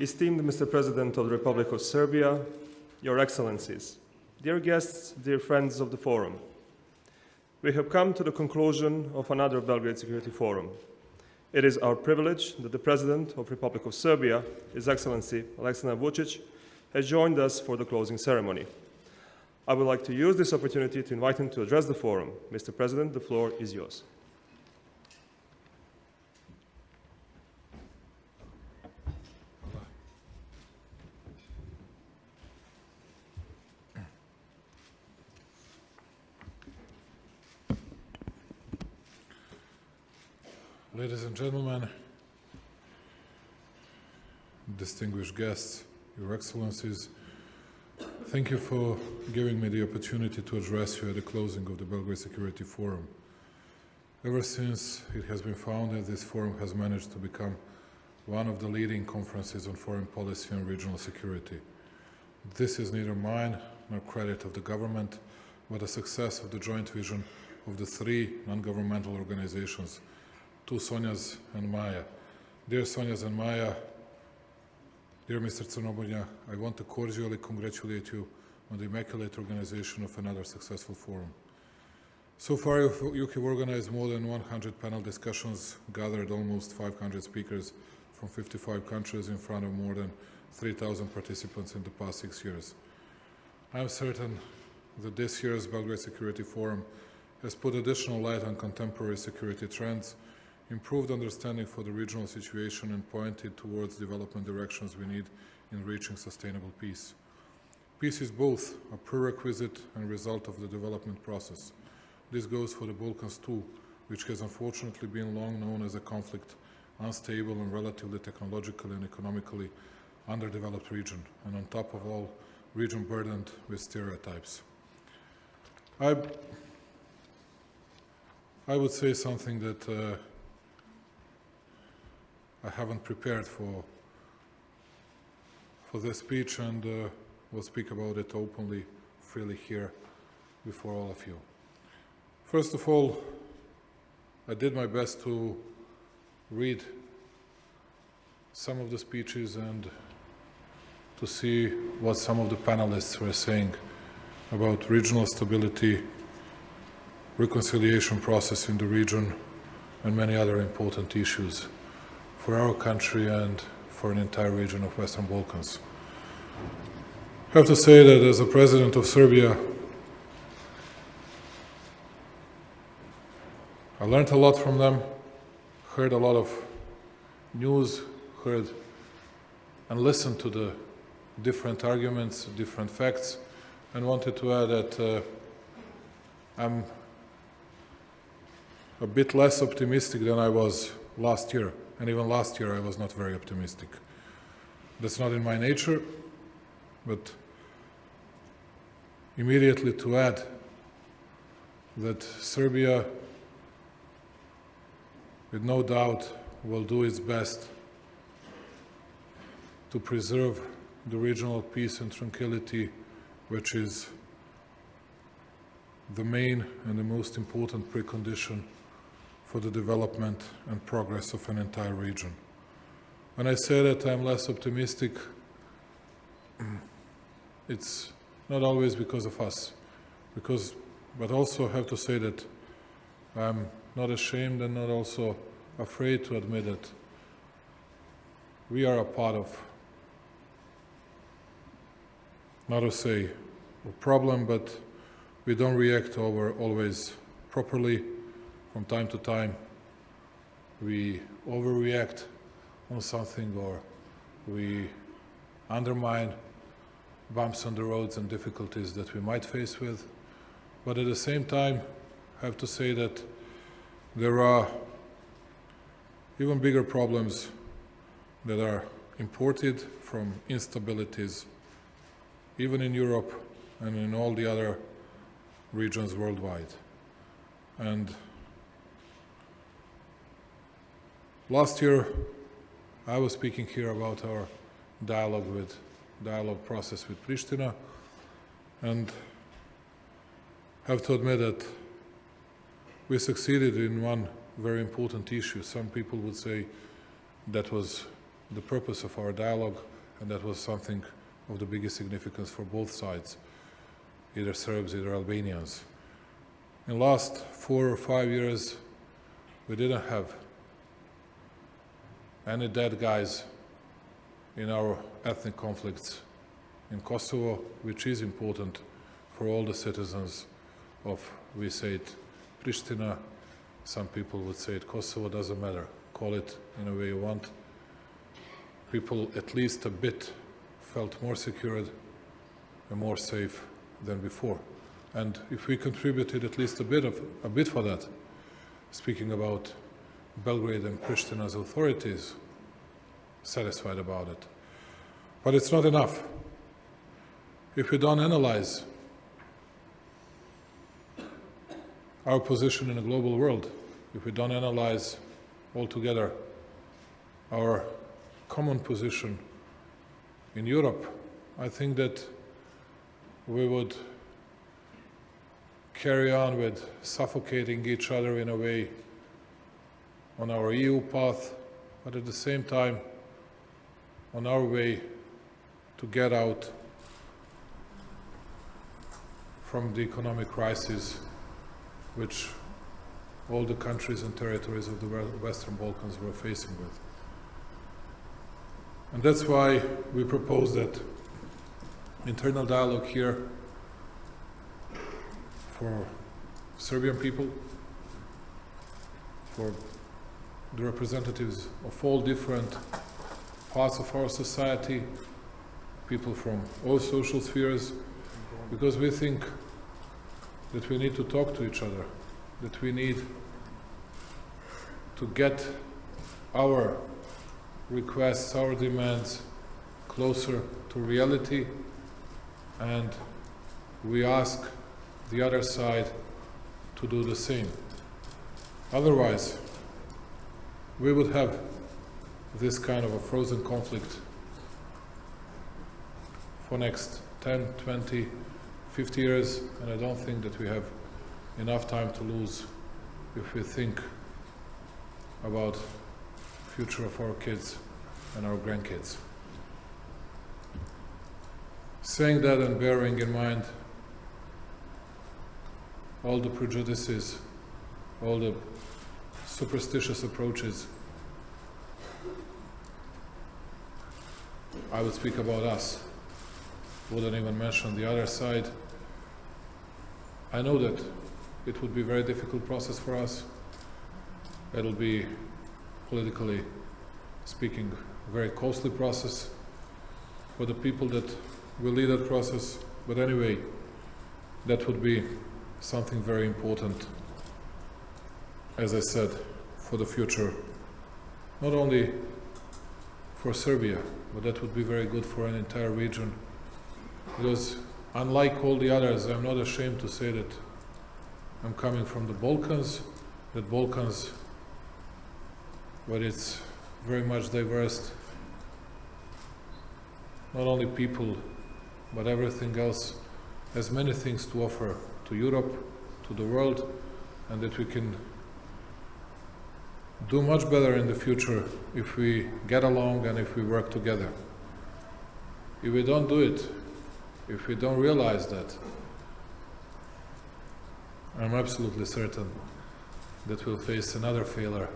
Esteemed Mr. President of the Republic of Serbia, Your Excellencies, dear guests, dear friends of the Forum, we have come to the conclusion of another Belgrade Security Forum. It is our privilege that the President of the Republic of Serbia, His Excellency Aleksandar Vučić, has joined us for the closing ceremony. I would like to use this opportunity to invite him to address the Forum. Mr. President, the floor is yours. Ladies and gentlemen, distinguished guests, Your Excellencies, thank you for giving me the opportunity to address you at the closing of the Belgrade Security Forum. Ever since it has been founded, this forum has managed to become one of the leading conferences on foreign policy and regional security. This is neither mine nor credit of the government, but a success of the joint vision of the three non-governmental organizations, two Sonjas and Maya. Dear Sonjas and Maya, dear Mr. Crnobrnja, I want to cordially congratulate you on the immaculate organization of another successful forum. So far, you have organized more than 100 panel discussions, gathered almost 500 speakers from 55 countries in front of more than 3,000 participants in the past 6 years. I am certain that this year's Belgrade Security Forum has put additional light on contemporary security trends, improved understanding for the regional situation, and pointed towards development directions we need in reaching sustainable peace. Peace is both a prerequisite and result of the development process. This goes for the Balkans too, which has unfortunately been long known as a conflict, unstable and relatively technologically and economically underdeveloped region, and on top of all, region burdened with stereotypes. I would say something that I haven't prepared for this speech, and will speak about it openly, freely here before all of you. First of all, I did my best to read some of the speeches and to see what some of the panelists were saying about regional stability, reconciliation process in the region, and many other important issues for our country and for an entire region of Western Balkans. I have to say that as a president of Serbia, I learned a lot from them, heard a lot of news, heard and listened to the different arguments, different facts, and wanted to add that I'm a bit less optimistic than I was last year. And even last year I was not very optimistic. That's not in my nature, but immediately to add that Serbia, with no doubt, will do its best to preserve the regional peace and tranquility, which is the main and the most important precondition for the development and progress of an entire region. When I say that I'm less optimistic, it's not always because of us, but also have to say that I'm not ashamed and not also afraid to admit that we are a part of, not to say a problem, but we don't react always properly. From time to time, we overreact on something, or we undermine bumps on the roads and difficulties that we might face with. But at the same time, I have to say that there are even bigger problems that are imported from instabilities, even in Europe and in all the other regions worldwide. And last year, I was speaking here about our dialogue process with Pristina, and have to admit that we succeeded in one very important issue. Some people would say that was the purpose of our dialogue. and that was something of the biggest significance for both sides, either Serbs, either Albanians. In the last 4 or 5 years, we didn't have any dead guys in our ethnic conflicts in Kosovo, which is important for all the citizens of, we say it, Pristina. Some people would say it Kosovo, doesn't matter. Call it in a way you want. People at least a bit felt more secure and more safe than before. And if we contributed at least a bit for that, speaking about Belgrade and Pristina's authorities, satisfied about it. But it's not enough. If we don't analyze our position in a global world, if we don't analyze altogether our common position in Europe, I think that we would carry on with suffocating each other in a way on our EU path, but at the same time on our way to get out from the economic crisis which all the countries and territories of the Western Balkans were facing with. And that's why we propose that internal dialogue here for Serbian people, for the representatives of all different parts of our society, people from all social spheres, because we think that we need to talk to each other, that we need to get our requests, our demands closer to reality, and we ask the other side to do the same. Otherwise, we would have this kind of a frozen conflict for next 10, 20, 50 years, and I don't think that we have enough time to lose if we think about future of our kids and our grandkids. Saying that and bearing in mind all the prejudices, all the superstitious approaches, I would speak about us, wouldn't even mention the other side. I know that it would be a very difficult process for us. It'll be, politically speaking, a very costly process for the people that will lead that process. But anyway, that would be something very important, as I said, for the future, not only for Serbia, but that would be very good for an entire region. Because unlike all the others, I'm not ashamed to say that I'm coming from the Balkans, that Balkans, but it's very much diverse, not only people, but everything else has many things to offer to Europe, to the world, and that we can do much better in the future if we get along and if we work together. If we don't do it, if we don't realize that, I'm absolutely certain that we'll face another failure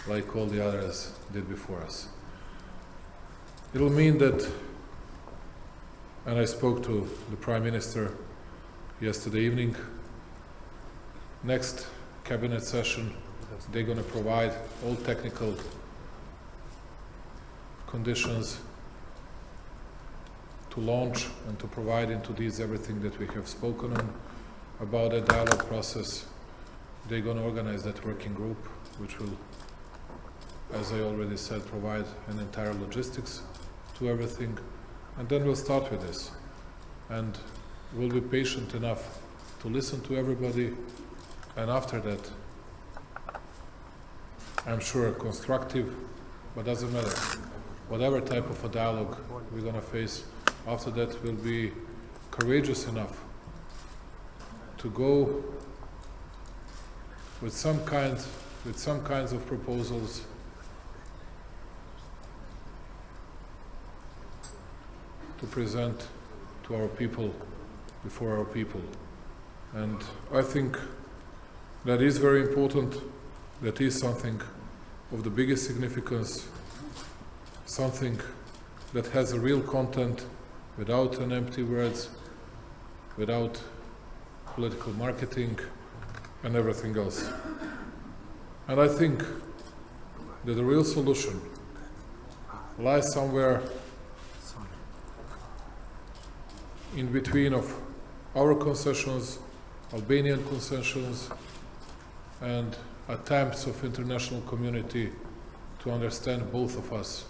like all the others did before us. It'll mean that, and I spoke to the Prime Minister yesterday evening, next cabinet session, they're going to provide all technical conditions to launch and to provide into these everything that we have spoken on about a dialogue process. They're going to organize that working group, which will, as I already said, provide an entire logistics to everything. And then we'll start with this. And we'll be patient enough to listen to everybody. And after that, I'm sure constructive, but doesn't matter. Whatever type of a dialogue we're going to face, after that we'll be courageous enough to go with some kinds of proposals to present to our people, before our people. And I think that is very important. That is something of the biggest significance, something that has a real content without an empty words, without political marketing and everything else. And I think that the real solution lies somewhere in between of our concessions, Albanian concessions, and attempts of international community to understand both of us,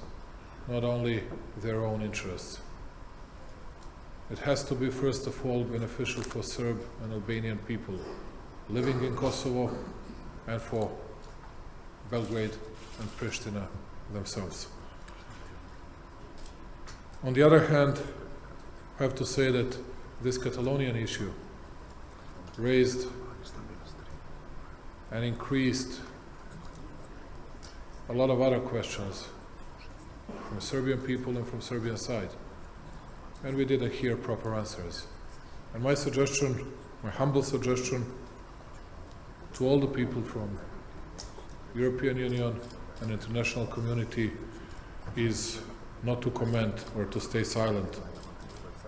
not only their own interests. It has to be first of all beneficial for Serb and Albanian people living in Kosovo and for Belgrade and Pristina themselves. On the other hand, I have to say that this Catalonian issue raised and increased a lot of other questions from Serbian people and from Serbian side. And we didn't hear proper answers. And my suggestion, my humble suggestion to all the people from European Union and international community is not to comment or to stay silent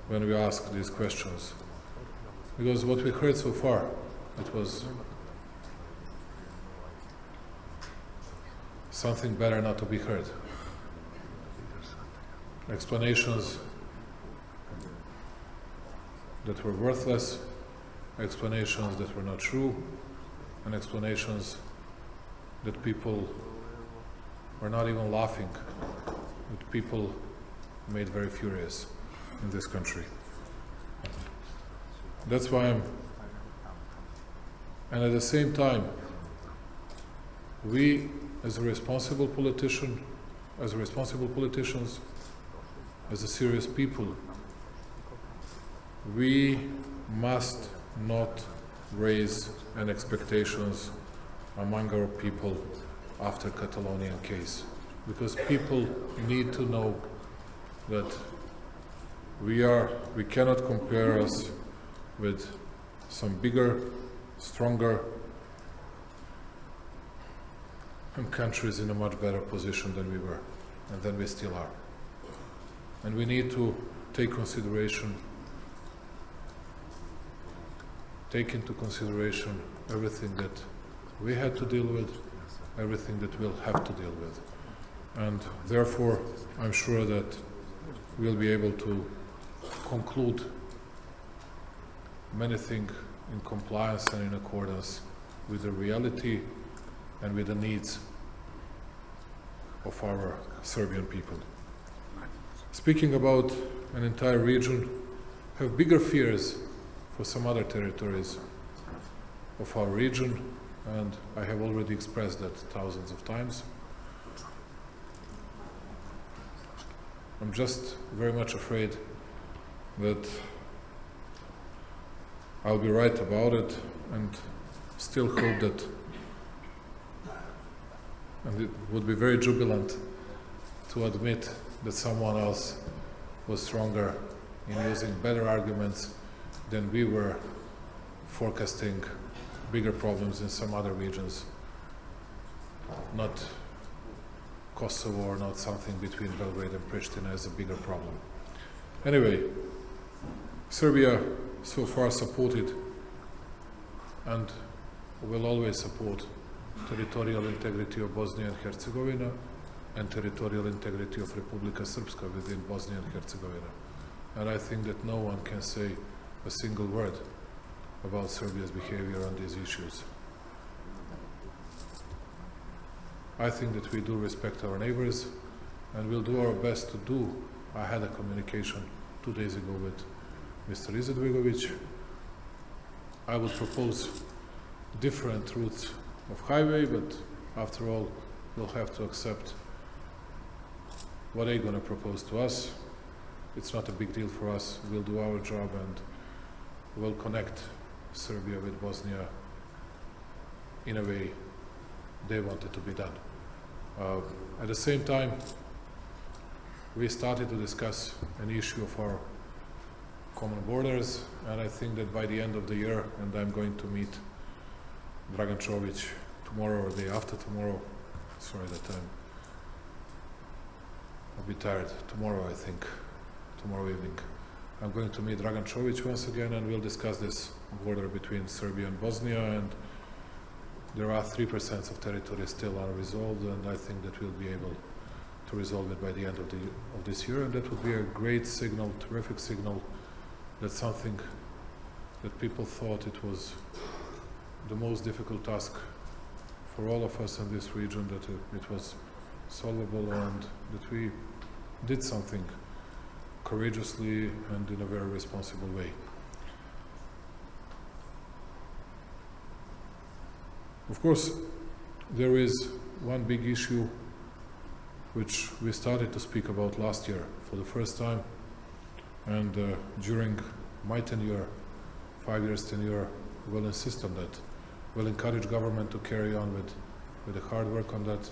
when we ask these questions. Because what we heard so far, it was something better not to be heard. Explanations that were worthless, explanations that were not true, and explanations that people were not even laughing, that people made very furious in this country. That's why and at the same time, we as responsible politicians, as a serious people, we must not raise any expectations among our people after Catalonian case, because people need to know that we cannot compare us with some bigger, stronger countries in a much better position than we were and than we still are. And we need to take into consideration everything that we had to deal with, everything that we'll have to deal with. And therefore, I'm sure that we'll be able to conclude many things in compliance and in accordance with the reality and with the needs of our Serbian people. Speaking about an entire region, I have bigger fears for some other territories of our region, and I have already expressed that thousands of times. I'm just very much afraid that I'll be right about it, and still hope that, and it would be very jubilant to admit that someone else was stronger in using better arguments than we were, forecasting bigger problems in some other regions, not Kosovo or not something between Belgrade and Pristina as a bigger problem. Anyway, Serbia so far supported and will always support territorial integrity of Bosnia and Herzegovina and territorial integrity of Republika Srpska within Bosnia and Herzegovina. And I think that no one can say a single word about Serbia's behavior on these issues. I think that we do respect our neighbors, and we'll do our best to do. I had a communication 2 days ago with Mr. Izetbegovic. I would propose different routes of highway, but after all, we'll have to accept what they're going to propose to us. It's not a big deal for us. We'll do our job and we'll connect Serbia with Bosnia in a way they want it to be done. At the same time, we started to discuss an issue of our common borders, and I think that by the end of the year, and I'm going to meet Dragan Čović tomorrow or the day after tomorrow, sorry that I'll be tired, tomorrow I think, tomorrow evening. I'm going to meet Dragan Čović once again, and we'll discuss this border between Serbia and Bosnia, and there are 3% of territory still unresolved, and I think that we'll be able to resolve it by the end of this year, and that would be a great signal, terrific signal, that something that people thought it was the most difficult task for all of us in this region, that it was solvable, and that we did something courageously and in a very responsible way. Of course, there is one big issue which we started to speak about last year for the first time, and during my tenure, 5 years tenure, we'll insist on that. We'll encourage government to carry on with the hard work on that.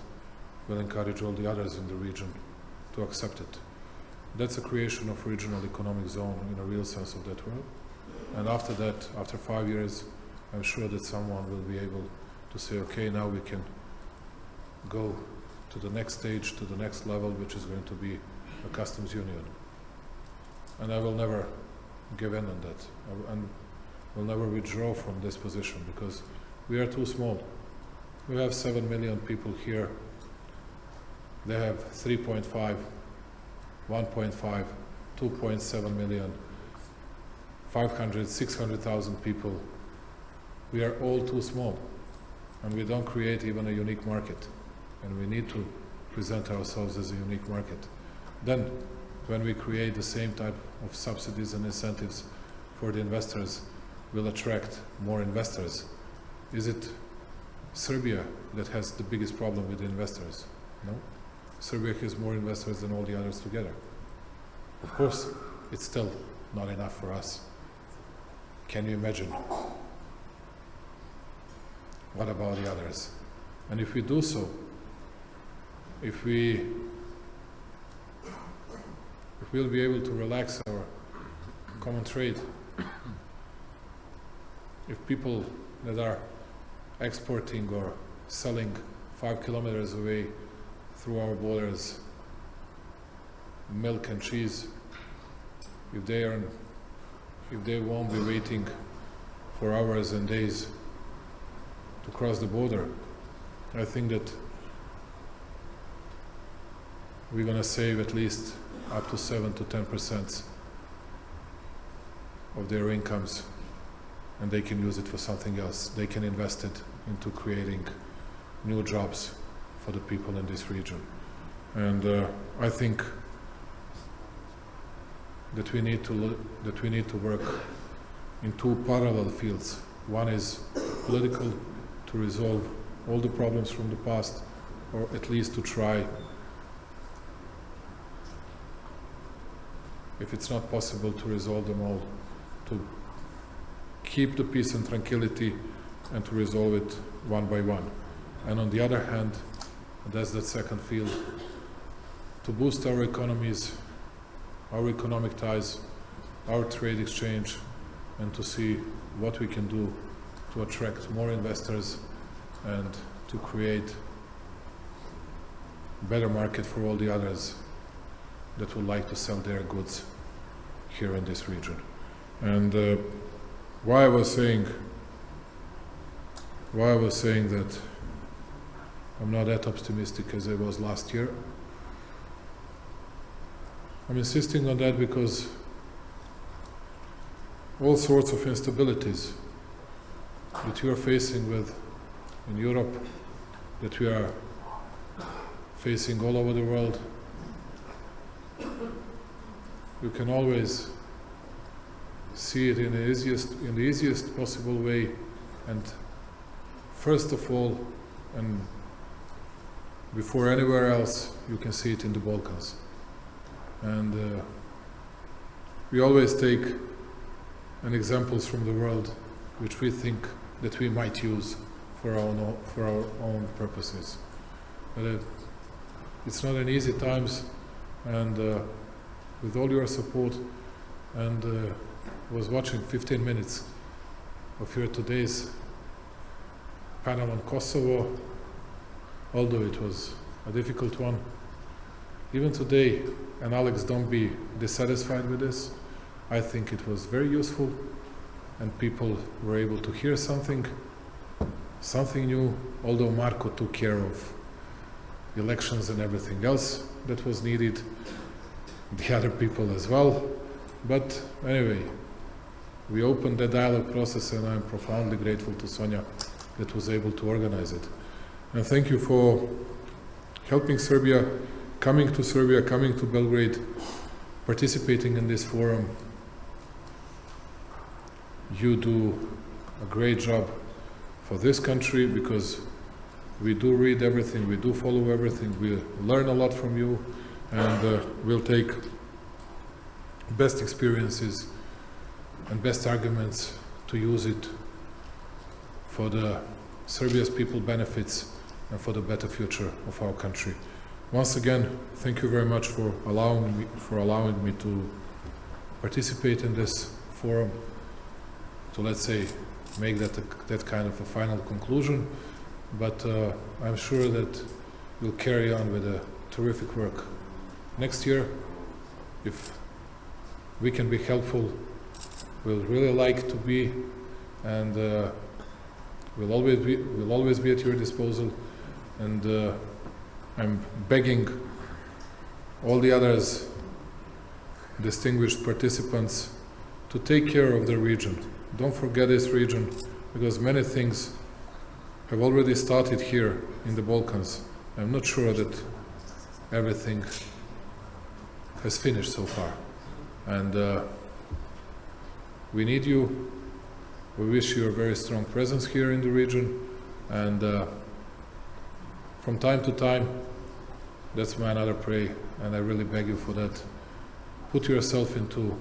We'll encourage all the others in the region to accept it. That's a creation of regional economic zone in a real sense of that word. And after that, after 5 years, I'm sure that someone will be able to say, okay, now we can go to the next stage, to the next level, which is going to be a customs union. And I will never give in on that. And will never withdraw from this position, because we are too small. We have 7 million people here. They have 3.5, 1.5, 2.7 million, 500, 600,000 people. We are all too small, and we don't create even a unique market, and we need to present ourselves as a unique market. Then, when we create the same type of subsidies and incentives for the investors, we'll attract more investors. Is it Serbia that has the biggest problem with the investors? No. Serbia has more investors than all the others together. Of course, it's still not enough for us. Can you imagine? What about the others? And if we do so, if we'll be able to relax our common trade, if people that are exporting or selling 5 kilometers away through our borders milk and cheese, if they won't be waiting for hours and days to cross the border, I think that we're going to save at least up to 7 to 10% of their incomes, and they can use it for something else. They can invest it into creating new jobs for the people in this region. And I think that we need to work in two parallel fields. One is political, to resolve all the problems from the past, or at least to try, if it's not possible to resolve them all, to keep the peace and tranquility and to resolve it one by one. And on the other hand, that's the second field, to boost our economies, our economic ties, our trade exchange, and to see what we can do to attract more investors and to create a better market for all the others that would like to sell their goods here in this region. And why I was saying that I'm not that optimistic as I was last year. I'm insisting on that because all sorts of instabilities that you are facing with in Europe, that we are facing all over the world, you can always see it in the easiest possible way, and first of all, and before anywhere else, you can see it in the Balkans. And we always take examples from the world which we think that we might use for our own purposes. But it's not an easy times, and with all your support, and was watching 15 minutes of your today's panel on Kosovo, although it was a difficult one. Even today, and Alex, don't be dissatisfied with this, I think it was very useful, and people were able to hear something new, although Marko took care of elections and everything else that was needed, the other people as well. But anyway, we opened the dialogue process, and I'm profoundly grateful to Sonia that was able to organize it. And thank you for helping Serbia, coming to Belgrade, participating in this forum. You do a great job for this country, because we do read everything, we do follow everything, we learn a lot from you, and we'll take best experiences and best arguments to use it for the Serbia's people benefits and for the better future of our country. Once again, thank you very much for allowing me to participate in this forum, to, let's say, make that kind of a final conclusion. But I'm sure that we'll carry on with a terrific work next year. If we can be helpful, we'll really like to be, and we'll always be at your disposal. And I'm begging all the others, distinguished participants, to take care of the region. Don't forget this region, because many things have already started here in the Balkans. I'm not sure that everything has finished so far. And we need you. We wish you a very strong presence here in the region. And from time to time, that's my another prayer, and I really beg you for that. Put yourself into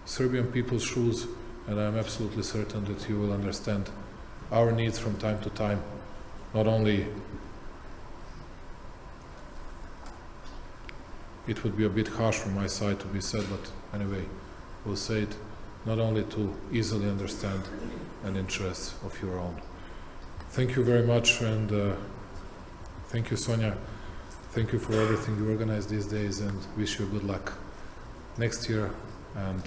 Serbian people's shoes, and I'm absolutely certain that you will understand our needs from time to time. Not only, it would be a bit harsh from my side to be said, but anyway, we'll say it, not only to easily understand an interest of your own. Thank you very much, and thank you, Sonia. Thank you for everything you organize these days, and wish you good luck next year and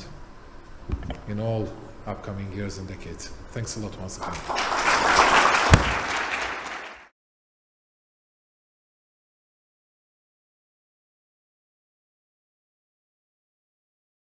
in all upcoming years and decades. Thanks a lot once again.